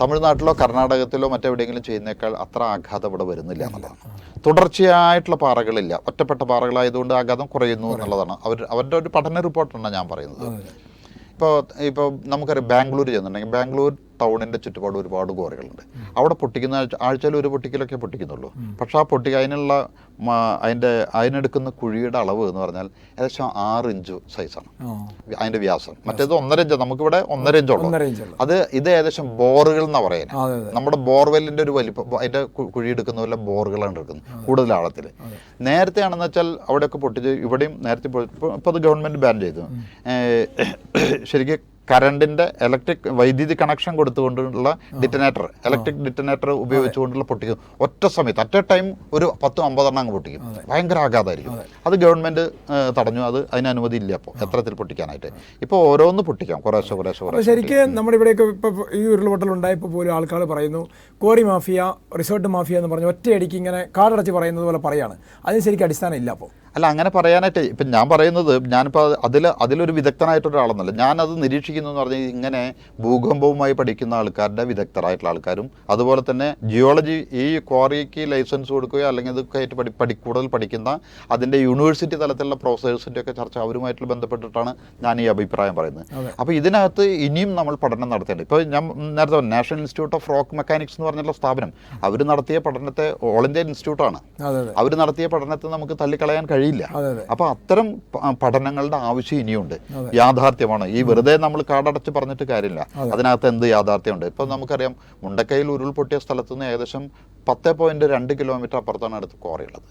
തമിഴ്നാട്ടിലോ കർണാടകത്തിലോ മറ്റെവിടെയെങ്കിലും ചെയ്യുന്നേക്കാൾ അത്ര ആഘാതം ഇവിടെ വരുന്നില്ല എന്നുള്ളതാണ്. തുടർച്ചയായിട്ടുള്ള പാറകളില്ല, ഒറ്റപ്പെട്ട പാറകളായതുകൊണ്ട് ആഘാതം കുറയുന്നു എന്നുള്ളതാണ് അവരുടെ ഒരു പഠന റിപ്പോർട്ടാണ് ഞാൻ പറയുന്നത്. ഇപ്പോൾ നമുക്കറിയാം ബാംഗ്ലൂർ ചെന്നുണ്ടെങ്കിൽ ബാംഗ്ലൂർ ടൗണിൻ്റെ ചുറ്റുപാട് ഒരുപാട് ക്വാറികളുണ്ട്. അവിടെ പൊട്ടിക്കുന്ന ആഴ്ചയിൽ ഒരു പൊട്ടിക്കലൊക്കെ പൊട്ടിക്കുന്നുള്ളൂ. പക്ഷേ ആ അതിനുള്ള അതിനെടുക്കുന്ന കുഴിയുടെ അളവ് എന്ന് പറഞ്ഞാൽ ഏകദേശം 6 ഇഞ്ച് സൈസാണ് അതിൻ്റെ വ്യാസം. മറ്റേത് 1.5 ഇഞ്ച്, നമുക്കിവിടെ 1.5 ഇഞ്ചുള്ളൂ. ഇത് ഏകദേശം ബോറുകൾ എന്നാണ് പറയുന്നത്. നമ്മുടെ ബോർവെല്ലിൻ്റെ ഒരു വലിപ്പം, അതിൻ്റെ കുഴി എടുക്കുന്ന പോലെ ബോറുകളാണ് എടുക്കുന്നത് കൂടുതൽ ആഴത്തിൽ. നേരത്തെ ആണെന്ന് വെച്ചാൽ അവിടെയൊക്കെ പൊട്ടിച്ച് ഇവിടെയും നേരത്തെ ഇപ്പോൾ അത് ഗവൺമെൻറ് ബാൻ ചെയ്തു. ശരിക്കും കറണ്ടിൻ്റെ വൈദ്യുതി കണക്ഷൻ കൊടുത്തുകൊണ്ടുള്ള ഇലക്ട്രിക് ഡിറ്റനേറ്റർ ഉപയോഗിച്ചുകൊണ്ടുള്ള പൊട്ടിക്കും ഒറ്റ സമയത്ത് അറ്റ് എ ടൈം ഒരു 10-50 അങ്ങ് പൊട്ടിക്കും. ഭയങ്കര ആഘാതമായിരിക്കും. അത് ഗവൺമെൻറ് തടഞ്ഞു. അതിന് അനുമതി ഇല്ല അപ്പോൾ എത്രത്തിൽ പൊട്ടിക്കാനായിട്ട്. ഇപ്പോൾ ഓരോന്ന് പൊട്ടിക്കാം കുറേശ്ശെ.
ശരിക്കും നമ്മുടെ ഇവിടെയൊക്കെ ഇപ്പോൾ ഈ ഉരുൾപൊട്ടൽ ഉണ്ടായപ്പോൾ പോലും ആൾക്കാർ പറയുന്നു ക്വാറി മാഫിയ, റിസോർട്ട് മാഫിയ എന്ന് പറഞ്ഞ് ഒറ്റയടിക്ക് ഇങ്ങനെ കാടടച്ച് പറയുന്നത് പോലെ പറയാണ്. അതിന് ശരിക്കും അടിസ്ഥാനം ഇല്ല. അപ്പോൾ
അല്ല, അങ്ങനെ പറയാനായിട്ട് ഇപ്പം ഞാൻ പറയുന്നത്, ഞാനിപ്പോൾ അതിലൊരു വിദഗ്ധനായിട്ടൊരാളെന്നല്ല, ഞാനത് നിരീക്ഷിക്കുന്നു എന്ന് പറഞ്ഞാൽ ഇങ്ങനെ ഭൂകമ്പവുമായി പഠിക്കുന്ന ആൾക്കാരുടെ വിദഗ്ധരായിട്ടുള്ള ആൾക്കാരും അതുപോലെ തന്നെ ജിയോളജി ഈ ക്വാറിക്ക് ലൈസൻസ് കൊടുക്കുകയോ അല്ലെങ്കിൽ ഇതൊക്കെ ആയിട്ട് കൂടുതൽ പഠിക്കുന്ന അതിൻ്റെ യൂണിവേഴ്സിറ്റി തലത്തിലുള്ള പ്രൊഫസേഴ്സിൻ്റെ ഒക്കെ ചർച്ച അവരുമായിട്ട് ബന്ധപ്പെട്ടിട്ടാണ് ഞാൻ ഈ അഭിപ്രായം പറയുന്നത്. അപ്പോൾ ഇതിനകത്ത് ഇനിയും നമ്മൾ പഠനം നടത്തേണ്ടത്. ഇപ്പോൾ ഞാൻ നേരത്തെ national institute of rock mechanics എന്ന് പറഞ്ഞുള്ള സ്ഥാപനം അവർ നടത്തിയ പഠനത്തെ ഓൾ ഇന്ത്യ ഇൻസ്റ്റിറ്റ്യൂട്ടാണ്. അവർ നടത്തിയ പഠനത്തെ നമുക്ക് തള്ളിക്കളയാൻ കഴിയില്ല. അപ്പൊ അത്തരം പഠനങ്ങളുടെ ആവശ്യം ഇനിയുണ്ട്. യാഥാർത്ഥ്യമാണ്. ഈ വെറുതെ നമ്മൾ കാടടച്ച് പറഞ്ഞിട്ട് കാര്യമില്ല. അതിനകത്ത് എന്ത് യാഥാർത്ഥ്യമുണ്ട്? ഇപ്പൊ നമുക്കറിയാം മുണ്ടക്കയിൽ ഉരുൾപൊട്ടിയ സ്ഥലത്ത് നിന്ന് ഏകദേശം 10.2 കിലോമീറ്റർ അപ്പുറത്താണ് അടുത്ത് ക്വാറി ഉള്ളത്.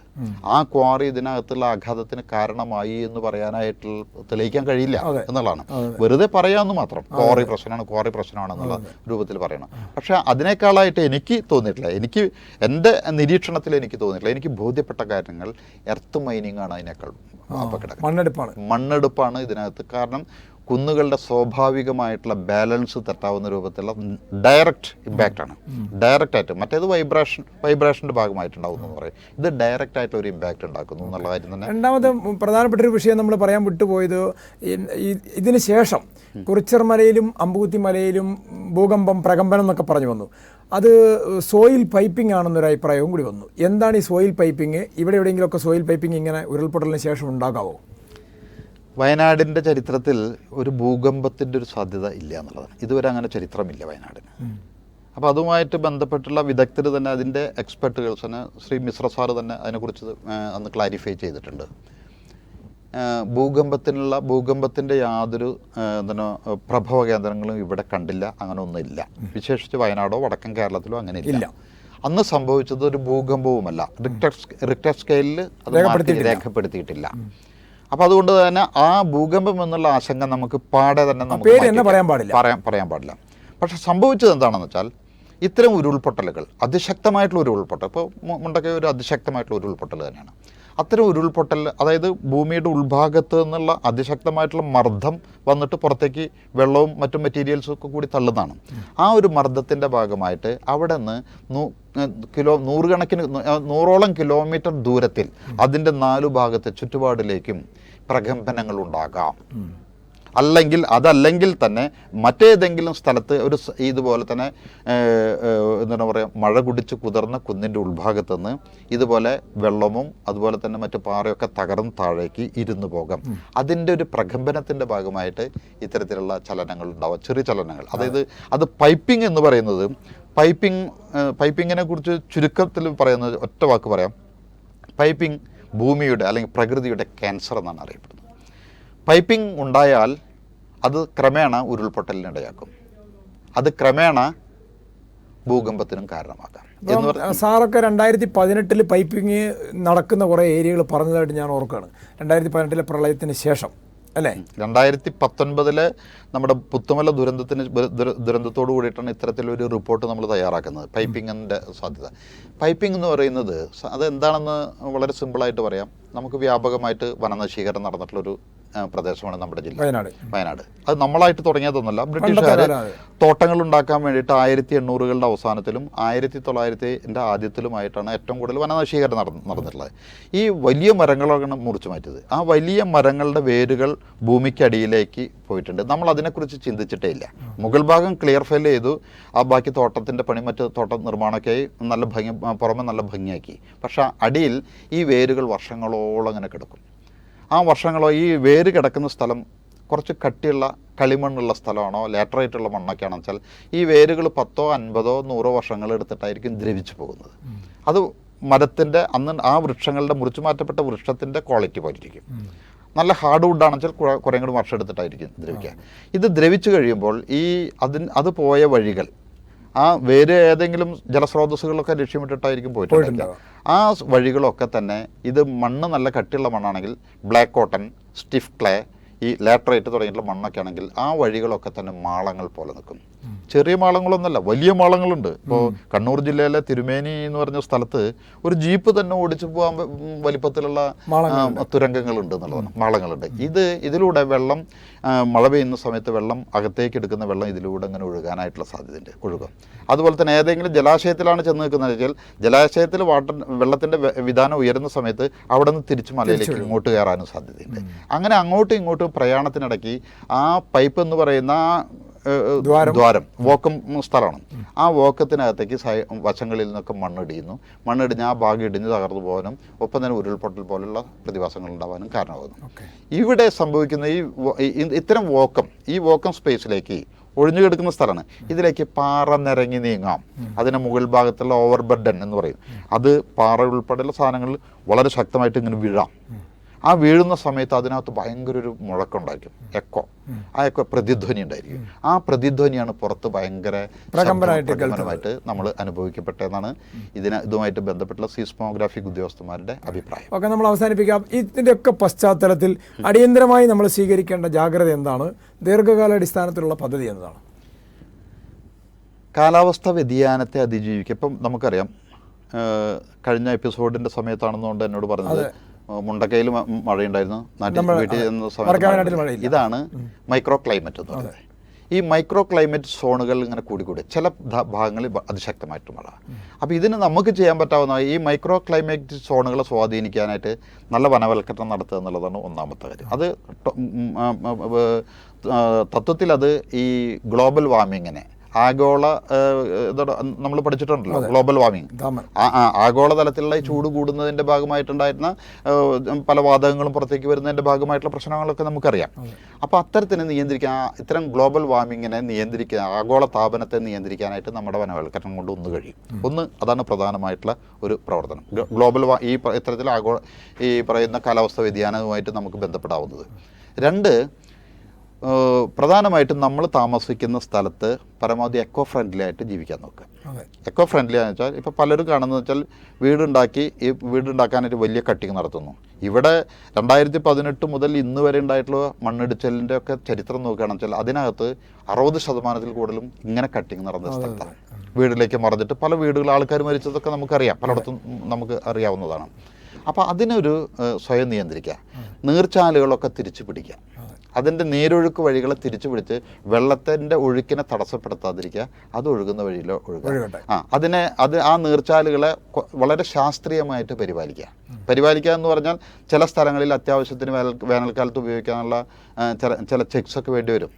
ആ ക്വാറി ഇതിനകത്തുള്ള ആഘാതത്തിന് കാരണമായി എന്ന് പറയാനായിട്ട് തെളിയിക്കാൻ കഴിയില്ല എന്നുള്ളതാണ്. വെറുതെ പറയാമെന്ന് മാത്രം. ക്വാറി പ്രശ്നമാണെന്നുള്ള രൂപത്തിൽ പറയണം. പക്ഷെ അതിനേക്കാളായിട്ട് എനിക്ക് തോന്നിയിട്ടില്ല, എൻ്റെ നിരീക്ഷണത്തിൽ എനിക്ക് തോന്നിയിട്ടില്ല. എനിക്ക് ബോധ്യപ്പെട്ട കാര്യങ്ങൾ എർത്ത് മൈനിങ് ആണ് അതിനേക്കാൾ അപകടം. മണ്ണെടുപ്പാണ് ഇതിനകത്ത്. കാരണം കുന്നുകളുടെ സ്വാഭാവികമായിട്ടുള്ള ബാലൻസ് തെറ്റാവുന്ന രൂപത്തിലുള്ള ഡയറക്റ്റ് ഇമ്പാക്റ്റാണ്. ഡയറക്റ്റായിട്ട്, മറ്റേത് വൈബ്രേഷൻ്റെ ഭാഗമായിട്ടുണ്ടാകുന്നു എന്ന് പറയും. ഇത് ഡയറക്റ്റ് ആയിട്ട് ഒരു ഇമ്പാക്റ്റ് ഉണ്ടാക്കുന്നു എന്നുള്ള കാര്യം തന്നെ.
രണ്ടാമത് പ്രധാനപ്പെട്ട ഒരു വിഷയം നമ്മൾ പറയാൻ വിട്ടുപോയത്, ഇതിന് ശേഷം കുറിച്യർ മലയിലും അമ്പൂത്തി മലയിലും ഭൂകമ്പം, പ്രകമ്പനം എന്നൊക്കെ പറഞ്ഞു വന്നു. അത് സോയിൽ പൈപ്പിംഗ് ആണെന്നൊരു അഭിപ്രായവും കൂടി വന്നു. എന്താണ് ഈ സോയിൽ പൈപ്പിംഗ്? ഇവിടെ എവിടെയെങ്കിലുമൊക്കെ സോയിൽ പൈപ്പിംഗ് ഇങ്ങനെ ഉരുൾപൊട്ടലിന് ശേഷം ഉണ്ടാകാവോ?
വയനാടിൻ്റെ ചരിത്രത്തിൽ ഒരു ഭൂകമ്പത്തിൻ്റെ ഒരു സാധ്യത ഇല്ല എന്നുള്ളതാണ്. ഇതുവരെ അങ്ങനെ ചരിത്രമില്ല വയനാടിന്. അപ്പോൾ അതുമായിട്ട് ബന്ധപ്പെട്ടുള്ള വിദഗ്ധർ തന്നെ, അതിൻ്റെ എക്സ്പെർട്ടുകൾസ് തന്നെ, ശ്രീ മിശ്ര സാറ് തന്നെ അതിനെക്കുറിച്ച് അന്ന് ക്ലാരിഫൈ ചെയ്തിട്ടുണ്ട്. ഭൂകമ്പത്തിൻ്റെ യാതൊരു പ്രഭവ കേന്ദ്രങ്ങളും ഇവിടെ കണ്ടില്ല. അങ്ങനെ ഒന്നുമില്ല. വിശേഷിച്ച് വയനാടോ വടക്കൻ കേരളത്തിലോ അങ്ങനെ ഇല്ല. അന്ന് സംഭവിച്ചത് ഒരു ഭൂകമ്പവുമല്ല. റിക്ടർ സ്കെയിലിൽ അത് രേഖപ്പെടുത്തിയിട്ടില്ല. അപ്പം അതുകൊണ്ട് തന്നെ ആ ഭൂകമ്പം എന്നുള്ള ആശങ്ക നമുക്ക് പാടെ തന്നെ പറയാൻ പാടില്ല. പക്ഷെ സംഭവിച്ചത് എന്താണെന്ന് വെച്ചാൽ, ഇത്തരം ഉരുൾപൊട്ടലുകൾ അതിശക്തമായിട്ടുള്ള ഒരു ഉരുൾപൊട്ടൽ, ഇപ്പോൾ മുണ്ടക്കൈ ഒരു അതിശക്തമായിട്ടുള്ള ഉരുൾപൊട്ടൽ തന്നെയാണ്. അത്തരം ഉരുൾപൊട്ടൽ, അതായത് ഭൂമിയുടെ ഉൾഭാഗത്ത് നിന്നുള്ള അതിശക്തമായിട്ടുള്ള മർദ്ദം വന്നിട്ട് പുറത്തേക്ക് വെള്ളവും മറ്റും മെറ്റീരിയൽസും ഒക്കെ കൂടി തള്ളുന്നതാണ്. ആ ഒരു മർദ്ദത്തിൻ്റെ ഭാഗമായിട്ട് അവിടെ നിന്ന് നൂറോളം കിലോമീറ്റർ ദൂരത്തിൽ അതിൻ്റെ 4 ഭാഗത്തെ ചുറ്റുപാടിലേക്കും പ്രകമ്പനങ്ങൾ ഉണ്ടാകാം. അതല്ലെങ്കിൽ തന്നെ മറ്റേതെങ്കിലും സ്ഥലത്ത് ഇതുപോലെ തന്നെ എന്താണ് പറയുക, മഴ കുടിച്ച് കുതിർന്ന കുന്നിൻ്റെ ഉൾഭാഗത്ത് നിന്ന് ഇതുപോലെ വെള്ളവും അതുപോലെ തന്നെ മറ്റു പാറയൊക്കെ തകർന്ന് താഴേക്ക് ഇരുന്നു പോകാം. അതിൻ്റെ ഒരു പ്രകമ്പനത്തിൻ്റെ ഭാഗമായിട്ട് ഇത്തരത്തിലുള്ള ചലനങ്ങൾ ഉണ്ടാവാം, ചെറിയ ചലനങ്ങൾ. അതായത് അത് പൈപ്പിംഗ് എന്ന് പറയുന്നത്, പൈപ്പിങ്ങിനെ കുറിച്ച് ചുരുക്കത്തിൽ പറയുന്നത് ഒറ്റ വാക്ക് പറയാം, പൈപ്പിംഗ് ഭൂമിയുടെ അല്ലെങ്കിൽ പ്രകൃതിയുടെ ക്യാൻസർ എന്നാണ് അറിയപ്പെടുന്നത്. പൈപ്പിംഗ് ഉണ്ടായാൽ അത് ക്രമേണ ഉരുൾപൊട്ടലിനിടയാക്കും, അത് ക്രമേണ ഭൂകമ്പത്തിനും കാരണമാകാം.
സാറൊക്കെ 2018 പൈപ്പിംഗ് നടക്കുന്ന കുറേ ഏരിയകൾ പറഞ്ഞതായിട്ട് ഞാൻ ഓർക്കുകയാണ്. 2018 പ്രളയത്തിന് ശേഷം അല്ലേ?
2019 നമ്മുടെ പുത്തുമല ദുരന്തത്തോടു കൂടിയിട്ടാണ് ഇത്തരത്തിലൊരു റിപ്പോർട്ട് നമ്മൾ തയ്യാറാക്കുന്നത്, പൈപ്പിങ്ങിൻ്റെ സാധ്യത. പൈപ്പിംഗ് എന്ന് പറയുന്നത് അതെന്താണെന്ന് വളരെ സിമ്പിളായിട്ട് പറയാം. നമുക്ക് വ്യാപകമായിട്ട് വനനശീകരണം നടന്നിട്ടുള്ളൊരു പ്രദേശമാണ് നമ്മുടെ ജില്ല വയനാട്. അത് നമ്മളായിട്ട് തുടങ്ങിയതൊന്നുമല്ല. ബ്രിട്ടീഷുകാർ തോട്ടങ്ങൾ ഉണ്ടാക്കാൻ വേണ്ടിയിട്ട് 1800കളുടെ അവസാനത്തിലും 1900ൻ്റെ ആദ്യത്തിലുമായിട്ടാണ് ഏറ്റവും കൂടുതൽ വനനശീകരണം നടന്നിട്ടുള്ളത്. ഈ വലിയ മരങ്ങളാണ് മുറിച്ചു മാറ്റിയത്. ആ വലിയ മരങ്ങളുടെ വേരുകൾ ഭൂമിക്കടിയിലേക്ക് പോയിട്ടുണ്ട്. നമ്മൾ അതിനെക്കുറിച്ച് ചിന്തിച്ചിട്ടേ ഇല്ല. മുകൾ ഭാഗം ക്ലിയർ ഫെയിൽ ചെയ്തു, ആ ബാക്കി തോട്ടത്തിൻ്റെ പണി മറ്റ് തോട്ട നിർമ്മാണമൊക്കെ നല്ല പുറമെ നല്ല ഭംഗിയാക്കി. പക്ഷേ അടിയിൽ ഈ വേരുകൾ വർഷങ്ങളോളം അങ്ങനെ കിടക്കും. ആ വർഷങ്ങളോ ഈ വേര് കിടക്കുന്ന സ്ഥലം കുറച്ച് കട്ടിയുള്ള കളിമണ്ണുള്ള സ്ഥലമാണോ ലാറ്ററൈറ്റുള്ള മണ്ണൊക്കെയാണെന്ന് വെച്ചാൽ ഈ വേരുകൾ 10, 50, 100 വർഷങ്ങൾ എടുത്തിട്ടായിരിക്കും ദ്രവിച്ചു പോകുന്നത്. അത് മരത്തിൻ്റെ ആ വൃക്ഷങ്ങളുടെ മുറിച്ചു മാറ്റപ്പെട്ട വൃക്ഷത്തിൻ്റെ ക്വാളിറ്റി പോലിരിക്കും. നല്ല ഹാർഡ് വുഡാണെന്ന് വെച്ചാൽ കുറേ കൂടി വർഷം എടുത്തിട്ടായിരിക്കും ദ്രവിക്കുക. ഇത് ദ്രവിച്ചു കഴിയുമ്പോൾ അത് പോയ വഴികൾ, ആ വേര് ഏതെങ്കിലും ജലസ്രോതസ്സുകളൊക്കെ ലക്ഷ്യമിട്ടിട്ടായിരിക്കും പോയിട്ടുണ്ടാവുക. ആ വഴികളൊക്കെ തന്നെ ഇത് മണ്ണ് നല്ല കട്ടിയുള്ള മണ്ണാണെങ്കിൽ ബ്ലാക്ക് കോട്ടൺ, സ്റ്റിഫ് ക്ലേ, ഈ ലാറ്ററൈറ്റ് തുടങ്ങിയിട്ടുള്ള മണ്ണൊക്കെ ആണെങ്കിൽ ആ വഴികളൊക്കെ തന്നെ മാളങ്ങൾ പോലെ നിൽക്കും. ചെറിയ മാളങ്ങളൊന്നുമല്ല, വലിയ മാളങ്ങളുണ്ട്. ഇപ്പോൾ കണ്ണൂർ ജില്ലയിലെ തിരുമേനി എന്ന് പറഞ്ഞ സ്ഥലത്ത് ഒരു ജീപ്പ് തന്നെ ഓടിച്ചു പോകാൻ വലിപ്പത്തിലുള്ള തുരങ്കങ്ങളുണ്ട് എന്നുള്ളതാണ്, മാളങ്ങളുണ്ട്. ഇതിലൂടെ വെള്ളം മഴ പെയ്യുന്ന സമയത്ത് വെള്ളം അകത്തേക്ക് എടുക്കുന്ന വെള്ളം ഇതിലൂടെ അങ്ങനെ ഒഴുകാനായിട്ടുള്ള സാധ്യതയുണ്ട്, ഒഴുകും. അതുപോലെ തന്നെ ഏതെങ്കിലും ജലാശയത്തിലാണ് ചെന്ന് നിൽക്കുന്നത് വെച്ചാൽ ജലാശയത്തിൽ വെള്ളത്തിൻ്റെ വിധാനം ഉയരുന്ന സമയത്ത് അവിടെ നിന്ന് തിരിച്ച് മലയിലേക്ക് ഇങ്ങോട്ട് കയറാനും സാധ്യതയുണ്ട്. അങ്ങനെ അങ്ങോട്ടും ഇങ്ങോട്ടും പ്രയാണത്തിനിടയ്ക്ക് ആ പൈപ്പ് എന്ന് പറയുന്ന ദ്വാരം വോക്കം സ്ഥലമാണ്. ആ വോക്കത്തിനകത്തേക്ക് വശങ്ങളിൽ നിന്നൊക്കെ മണ്ണിടിഞ്ഞ് ആ ഭാഗം ഇടിഞ്ഞ് തകർന്നു പോകാനും ഒപ്പം തന്നെ ഉരുൾപൊട്ടൽ പോലുള്ള പ്രതിഭാസങ്ങൾ ഉണ്ടാവാനും കാരണമാകുന്നു. ഇവിടെ സംഭവിക്കുന്ന ഇത്തരം ഈ വോക്കം സ്പേസിലേക്ക് ഒഴിഞ്ഞു കിടക്കുന്ന സ്ഥലമാണ്. ഇതിലേക്ക് പാറ നിരങ്ങി നീങ്ങാം. അതിന് മുകൾ ഭാഗത്തുള്ള ഓവർ ബർഡൻ എന്ന് പറയും. അത് പാറ ഉൾപ്പെടെയുള്ള സാധനങ്ങൾ വളരെ ശക്തമായിട്ട് ഇങ്ങനെ വീഴാം. ആ വീഴുന്ന സമയത്ത് അതിനകത്ത് ഭയങ്കര ഒരു മുഴക്കമുണ്ടായിരിക്കും, എക്കോ. ആ എക്കോ പ്രതിധ്വനി ഉണ്ടായിരിക്കും. ആ പ്രതിധ്വനിയാണ് പുറത്ത് ഭയങ്കര പ്രകമ്പനമായിട്ട് നമ്മൾ അനുഭവിക്കപ്പെട്ടതെന്നാണ് ഇതുമായിട്ട് ബന്ധപ്പെട്ടുള്ള സീസ്മോഗ്രാഫിക് ഉദ്യോഗസ്ഥന്മാരുടെ അഭിപ്രായം.
ഓക്കെ, നമ്മൾ അവസാനിപ്പിക്കാം. ഇതിൻ്റെയൊക്കെ പശ്ചാത്തലത്തിൽ അടിയന്തരമായി നമ്മൾ സ്വീകരിക്കേണ്ട ജാഗ്രത എന്താണ്? ദീർഘകാലാടിസ്ഥാനത്തിലുള്ള പദ്ധതി എന്താണ്?
കാലാവസ്ഥ വ്യതിയാനത്തെ അതിജീവിക്കുക. ഇപ്പം നമുക്കറിയാം, കഴിഞ്ഞ എപ്പിസോഡിൻ്റെ സമയത്താണെന്നുകൊണ്ട് എന്നോട് പറഞ്ഞത് മുണ്ടക്കയിൽ മഴയുണ്ടായിരുന്നു, വീട്ടിൽ ചെന്ന സമയത്ത്. ഇതാണ് മൈക്രോ ക്ലൈമറ്റ് എന്ന് പറയുന്നത്. ഈ മൈക്രോ ക്ലൈമറ്റ് സോണുകൾ ഇങ്ങനെ കൂടിക്കൂടി ചില ഭാഗങ്ങളിൽ അതിശക്തമായിട്ട് മഴ. അപ്പോൾ ഇതിന് നമുക്ക് ചെയ്യാൻ പറ്റാവുന്ന ഈ മൈക്രോ ക്ലൈമറ്റ് സോണുകളെ സ്വാധീനിക്കാനായിട്ട് നല്ല വനവൽക്കരണം നടത്തുക എന്നുള്ളതാണ് ഒന്നാമത്തെ കാര്യം. അത് തത്വത്തിൽ അത് ഈ ഗ്ലോബൽ വാർമിങ്ങിനെ ആഗോള നമ്മൾ പഠിച്ചിട്ടുണ്ടല്ലോ, ഗ്ലോബൽ വാർമിങ്, ആഗോളതലത്തിലുള്ള ചൂട് കൂടുന്നതിൻ്റെ ഭാഗമായിട്ടുണ്ടായിരുന്ന പല വാതകങ്ങളും പുറത്തേക്ക് വരുന്നതിൻ്റെ ഭാഗമായിട്ടുള്ള പ്രശ്നങ്ങളൊക്കെ നമുക്കറിയാം. അപ്പോൾ അത്തരത്തിന് ഇത്തരം ഗ്ലോബൽ വാർമിങ്ങിനെ ആഗോള താപനത്തെ നിയന്ത്രിക്കാനായിട്ട് നമ്മുടെ വനവൽക്കരണം കൊണ്ട് കഴിയും. അതാണ് പ്രധാനമായിട്ടുള്ള ഒരു പ്രവർത്തനം. ഗ്ലോബൽ ഇത്തരത്തിൽ ഈ പറയുന്ന കാലാവസ്ഥ വ്യതിയാനവുമായിട്ട് നമുക്ക് ബന്ധപ്പെടാവുന്നത്. 2, പ്രധാനമായിട്ടും നമ്മൾ താമസിക്കുന്ന സ്ഥലത്ത് പരമാവധി എക്കോ ഫ്രണ്ട്ലി ആയിട്ട് ജീവിക്കാൻ നോക്കുക. എക്കോ ഫ്രണ്ട്ലി ആണെന്ന് വെച്ചാൽ ഇപ്പോൾ പലരും കാണുന്നത് വെച്ചാൽ വീടുണ്ടാക്കാനായിട്ട് വലിയ കട്ടിങ് നടത്തുന്നു. ഇവിടെ 2018 മുതൽ ഇന്ന് വരെ ഉണ്ടായിട്ടുള്ള മണ്ണിടിച്ചിലിൻ്റെ ഒക്കെ ചരിത്രം നോക്കുകയാണെന്ന് വെച്ചാൽ അതിനകത്ത് 60% കൂടുതലും ഇങ്ങനെ കട്ടിങ് നടന്ന സ്ഥലത്താണ്. വീട്ടിലേക്ക് മറിഞ്ഞിട്ട് പല വീടുകൾ ആൾക്കാർ മരിച്ചതൊക്കെ നമുക്കറിയാം, പലയിടത്തും നമുക്ക് അറിയാവുന്നതാണ്. അപ്പോൾ അതിനൊരു സ്വയം നിയന്ത്രിക്കുക, നീർച്ചാലുകളൊക്കെ തിരിച്ചു പിടിക്കുക, അതിൻ്റെ നീരൊഴുക്ക് വഴികളെ തിരിച്ചു പിടിച്ച് വെള്ളത്തിൻ്റെ ഒഴുക്കിനെ തടസ്സപ്പെടുത്താതിരിക്കുക, അത് ഒഴുകുന്ന വഴിയിൽ ഒഴുകുക. ആ നീർച്ചാലുകളെ വളരെ ശാസ്ത്രീയമായിട്ട് പരിപാലിക്കുക എന്ന് പറഞ്ഞാൽ ചില സ്ഥലങ്ങളിൽ അത്യാവശ്യത്തിന് വേനൽക്കാലത്ത് ഉപയോഗിക്കാനുള്ള ചില ചെക്സൊക്കെ വേണ്ടി വരും.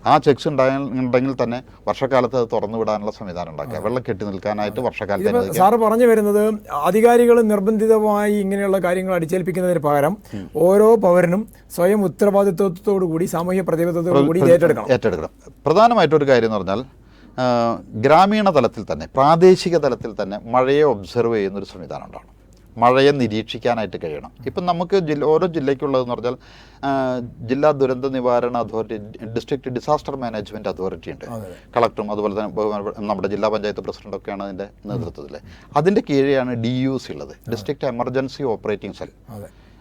ആ ചെക്സ് ഉണ്ടെങ്കിൽ തന്നെ വർഷക്കാലത്ത് അത് തുറന്നു വിടാനുള്ള സംവിധാനം ഉണ്ടാക്കുക, വെള്ളം കെട്ടി നിൽക്കാനായിട്ട് വർഷക്കാലത്ത്.
സാറ് പറഞ്ഞു വരുന്നത് അധികാരികൾ നിർബന്ധിതമായി ഇങ്ങനെയുള്ള കാര്യങ്ങൾ അടിച്ചേൽപ്പിക്കുന്നതിന് പകരം ഓരോ പൗരനും സ്വയം ഉത്തരവാദിത്വത്തോടുകൂടി സാമൂഹ്യ പ്രതിബദ്ധതയോടുകൂടി ഏറ്റെടുക്കണം.
പ്രധാനമായിട്ടൊരു കാര്യം എന്ന് പറഞ്ഞാൽ ഗ്രാമീണ തലത്തിൽ തന്നെ പ്രാദേശിക തലത്തിൽ തന്നെ മഴയെ ഒബ്സർവ് ചെയ്യുന്നൊരു സംവിധാനം ഉണ്ടാവണം, മഴയെ നിരീക്ഷിക്കാനായിട്ട് കഴിയണം. ഇപ്പം നമുക്ക് ഓരോ ജില്ലയ്ക്കുള്ളതെന്ന് പറഞ്ഞാൽ ജില്ലാ ദുരന്ത നിവാരണ authority, district disaster management authority ഉണ്ട്, കളക്ടറും അതുപോലെ തന്നെ നമ്മുടെ ജില്ലാ പഞ്ചായത്ത് പ്രസിഡൻ്റൊക്കെയാണ് അതിൻ്റെ നേതൃത്വത്തിൽ. അതിൻ്റെ കീഴെയാണ് DUC ഉള്ളത്, ഡിസ്ട്രിക്ട് എമർജൻസി ഓപ്പറേറ്റിംഗ് സെൽ.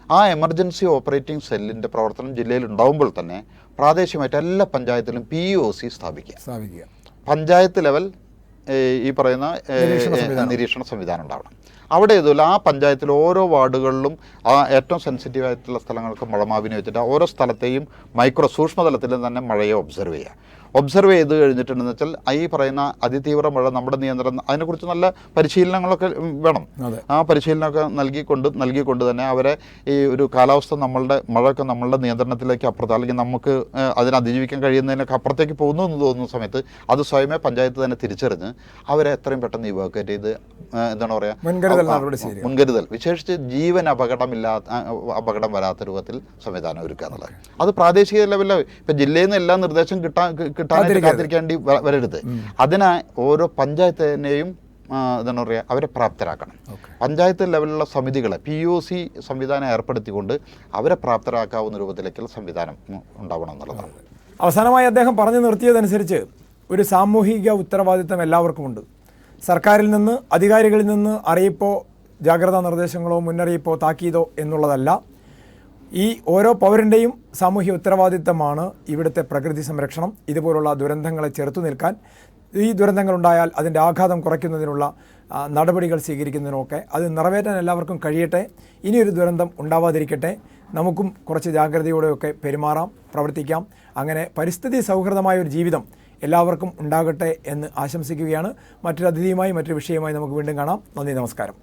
ആ എമർജൻസി ഓപ്പറേറ്റിംഗ് സെല്ലിൻ്റെ പ്രവർത്തനം ജില്ലയിൽ ഉണ്ടാകുമ്പോൾ തന്നെ പ്രാദേശികമായിട്ട് എല്ലാ പഞ്ചായത്തിലും POC സ്ഥാപിക്കുക. പഞ്ചായത്ത് ലെവൽ ഈ പറയുന്ന നിരീക്ഷണ സംവിധാനം ഉണ്ടാവണം. അവിടെ ഇതുപോലെ ആ പഞ്ചായത്തിൽ ഓരോ വാർഡുകളിലും ആ ഏറ്റവും സെൻസിറ്റീവ് ആയിട്ടുള്ള സ്ഥലങ്ങൾക്ക് മഴമാവിനെ വെച്ചിട്ട് ഓരോ സ്ഥലത്തെയും സൂക്ഷ്മതലത്തിൽ തന്നെ മഴയെ ഒബ്സർവ് ചെയ്ത് കഴിഞ്ഞിട്ടുണ്ടെന്ന് വെച്ചാൽ ഈ പറയുന്ന അതിതീവ്ര മഴ നമ്മുടെ നിയന്ത്രണം, അതിനെക്കുറിച്ച് നല്ല പരിശീലനങ്ങളൊക്കെ വേണം. ആ പരിശീലനമൊക്കെ നൽകിക്കൊണ്ട് തന്നെ അവരെ ഈ ഒരു കാലാവസ്ഥ മഴയൊക്കെ നമ്മളുടെ നിയന്ത്രണത്തിലേക്ക് അപ്പുറത്ത്, അല്ലെങ്കിൽ നമുക്ക് അതിനെ അതിജീവിക്കാൻ കഴിയുന്നതിനൊക്കെ അപ്പുറത്തേക്ക് പോകുന്നു എന്ന് തോന്നുന്ന സമയത്ത് അത് സ്വയമേ പഞ്ചായത്ത് തന്നെ തിരിച്ചറിഞ്ഞ് അവരെ എത്രയും പെട്ടെന്ന് ഇവാക്യുവേറ്റ് ചെയ്ത് എന്താണ് പറയുക, മുൻകരുതൽ, വിശേഷിച്ച് ജീവൻ അപകടം വരാത്ത രൂപത്തിൽ സംവിധാനം ഒരുക്കുക എന്നുള്ളത്. അത് പ്രാദേശിക ലെവലിൽ ഇപ്പം ജില്ലയിൽ നിന്ന് എല്ലാ നിർദ്ദേശം കിട്ടാനായിട്ട് കാത്തിരിക്കേണ്ടി വരരുത്. അതിനായി ഓരോ പഞ്ചായത്തിനെയും എന്താണ് പറയുക, അവരെ പ്രാപ്തരാക്കണം. പഞ്ചായത്ത് ലെവലിലുള്ള സമിതികളെ POC സംവിധാനം ഏർപ്പെടുത്തിക്കൊണ്ട് അവരെ പ്രാപ്തരാക്കാവുന്ന രൂപത്തിലേക്കുള്ള സംവിധാനം ഉണ്ടാവണം എന്നുള്ളതാണ്.
അവസാനമായി അദ്ദേഹം പറഞ്ഞു നിർത്തിയതനുസരിച്ച് ഒരു സാമൂഹിക ഉത്തരവാദിത്തം എല്ലാവർക്കുമുണ്ട്. സർക്കാരിൽ നിന്ന്, അധികാരികളിൽ നിന്ന് അറിയിപ്പോ, ജാഗ്രതാ നിർദ്ദേശങ്ങളോ, മുന്നറിയിപ്പോ, താക്കീതോ എന്നുള്ളതല്ല. ഈ ഓരോ പൗരൻ്റെയും സാമൂഹ്യ ഉത്തരവാദിത്തമാണ് ഇവിടുത്തെ പ്രകൃതി സംരക്ഷണം. ഇതുപോലുള്ള ദുരന്തങ്ങളെ ചെറുത്തു നിൽക്കാൻ, ഈ ദുരന്തങ്ങളുണ്ടായാൽ അതിൻ്റെ ആഘാതം കുറയ്ക്കുന്നതിനുള്ള നടപടികൾ സ്വീകരിക്കുന്നതിനൊക്കെ അത് നിറവേറ്റാൻ എല്ലാവർക്കും കഴിയട്ടെ. ഇനിയൊരു ദുരന്തം ഉണ്ടാവാതിരിക്കട്ടെ. നമുക്കും കുറച്ച് ജാഗ്രതയോടെയൊക്കെ പെരുമാറാം, പ്രവർത്തിക്കാം. അങ്ങനെ പരിസ്ഥിതി സൗഹൃദമായ ഒരു ജീവിതം എല്ലാവർക്കും ഉണ്ടാകട്ടെ എന്ന് ആശംസിക്കുകയാണ്. മറ്റൊരു അതിഥിയുമായി, മറ്റൊരു വിഷയവുമായി നമുക്ക് വീണ്ടും കാണാം. നന്ദി, നമസ്കാരം.